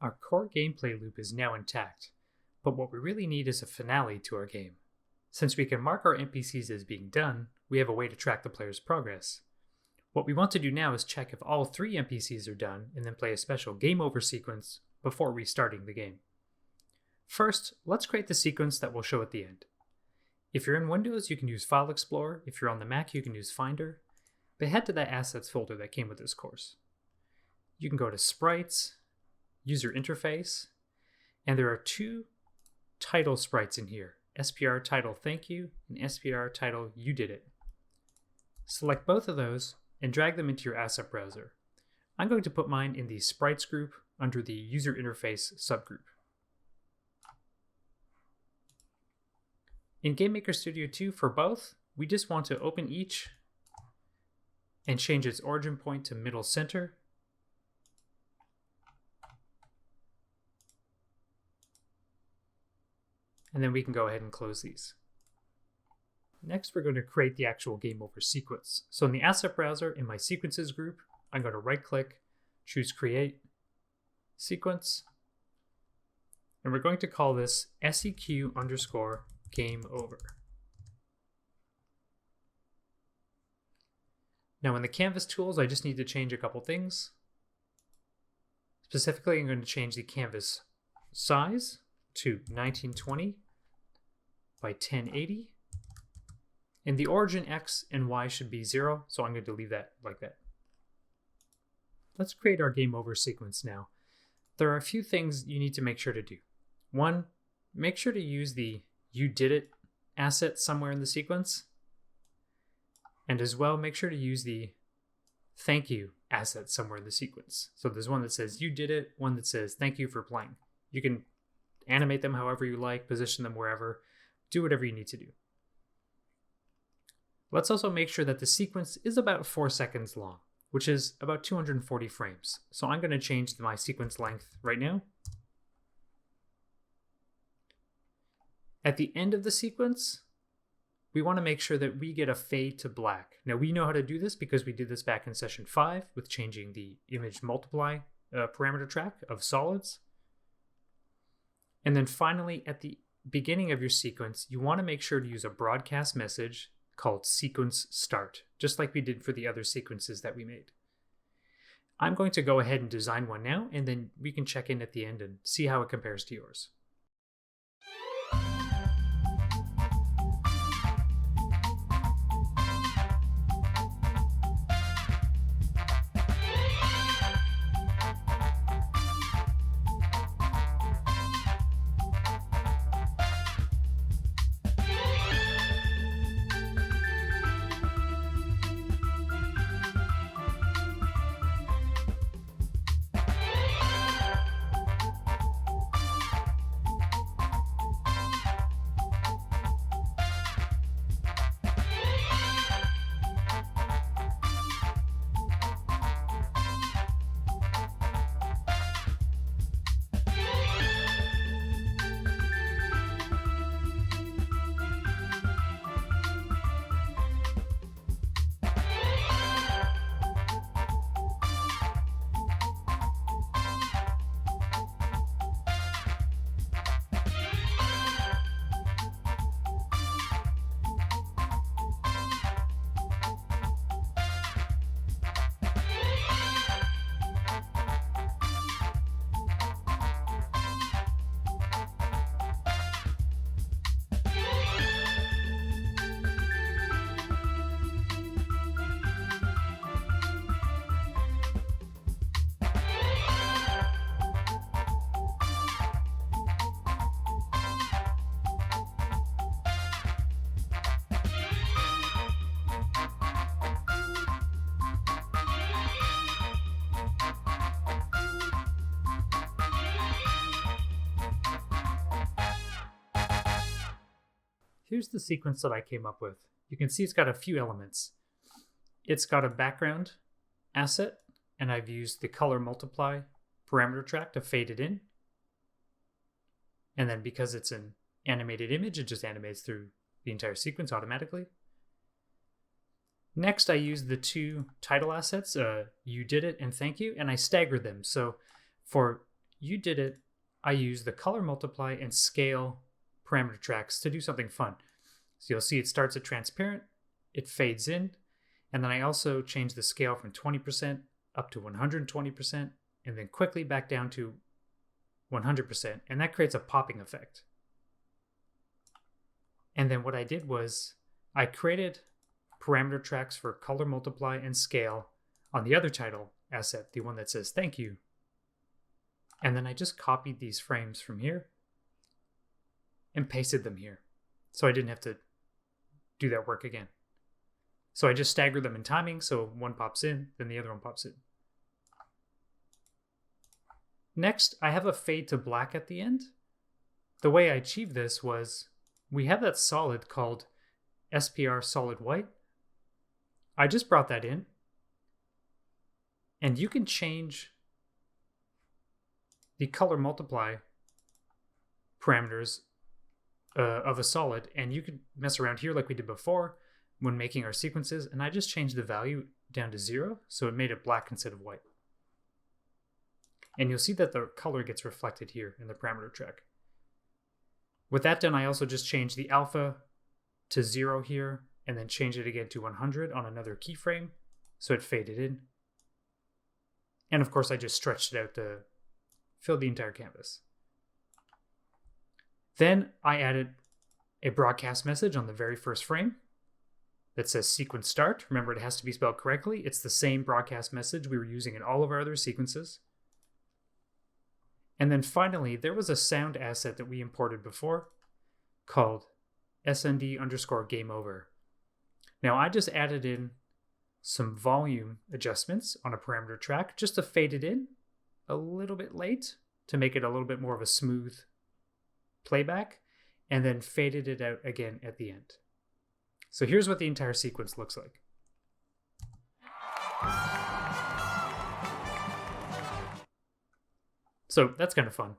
Our core gameplay loop is now intact, but what we really need is a finale to our game. Since we can mark our NPCs as being done, we have a way to track the player's progress. What we want to do now is check if all 3 NPCs are done and then play a special game over sequence before restarting the game. First, let's create the sequence that we'll show at the end. If you're in Windows, you can use File Explorer. If you're on the Mac, you can use Finder. But head to that Assets folder that came with this course. You can go to Sprites, User Interface, and there are 2 title sprites in here, SPR title Thank You and SPR title You Did It. Select both of those and drag them into your asset browser. I'm going to put mine in the Sprites group under the User Interface subgroup. In GameMaker Studio 2 for both, we just want to open each and change its origin point to middle center. And then we can go ahead and close these. Next, we're going to create the actual game over sequence. So in the asset browser, in my sequences group, I'm going to right click, choose create, sequence, and we're going to call this seq_game over. Now in the canvas tools, I just need to change a couple things. Specifically, I'm going to change the canvas size to 1920 by 1080. And the origin X and Y should be 0, so I'm going to leave that like that. Let's create our game over sequence now. There are a few things you need to make sure to do. 1, make sure to use the You Did It asset somewhere in the sequence. And as well, make sure to use the Thank You asset somewhere in the sequence. So there's one that says You Did It, one that says Thank You for playing. You can animate them however you like, position them wherever, do whatever you need to do. Let's also make sure that the sequence is about 4 seconds long, which is about 240 frames. So I'm going to change my sequence length right now. At the end of the sequence, we want to make sure that we get a fade to black. Now we know how to do this because we did this back in session 5 with changing the image multiply parameter track of solids. And then finally, at the beginning of your sequence, you want to make sure to use a broadcast message called sequence start, just like we did for the other sequences that we made. I'm going to go ahead and design one now, and then we can check in at the end and see how it compares to yours. Here's the sequence that I came up with. You can see it's got a few elements. It's got a background asset, and I've used the color multiply parameter track to fade it in. And then because it's an animated image, it just animates through the entire sequence automatically. Next, I used the 2 title assets, You Did It and Thank You, and I staggered them. So for you did it, I use the color multiply and scale parameter tracks to do something fun. So you'll see it starts at transparent, it fades in, and then I also change the scale from 20% up to 120%, and then quickly back down to 100%, and that creates a popping effect. And then what I did was I created parameter tracks for color multiply and scale on the other title asset, the one that says thank you. And then I just copied these frames from here and pasted them here. So I didn't have to do that work again. So I just staggered them in timing, so one pops in, then the other one pops in. Next, I have a fade to black at the end. The way I achieved this was, we have that solid called SPR solid white. I just brought that in, and you can change the color multiply parameters of a solid, and you could mess around here like we did before when making our sequences, and I just changed the value down to 0, so it made it black instead of white. And you'll see that the color gets reflected here in the parameter track. With that done, I also just changed the alpha to 0 here, and then changed it again to 100 on another keyframe, so it faded in. And of course, I just stretched it out to fill the entire canvas. Then I added a broadcast message on the very first frame that says sequence start. Remember, it has to be spelled correctly. It's the same broadcast message we were using in all of our other sequences. And then finally, there was a sound asset that we imported before called SND_game_over. Now I just added in some volume adjustments on a parameter track just to fade it in a little bit late to make it a little bit more of a smooth playback, and then faded it out again at the end. So here's what the entire sequence looks like. So that's kind of fun.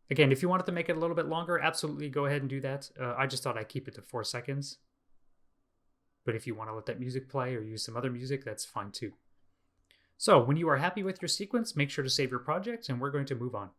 Again, if you wanted to make it a little bit longer, absolutely go ahead and do that. I just thought I'd keep it to 4 seconds. But if you want to let that music play or use some other music, that's fine too. So when you are happy with your sequence, make sure to save your project, and we're going to move on.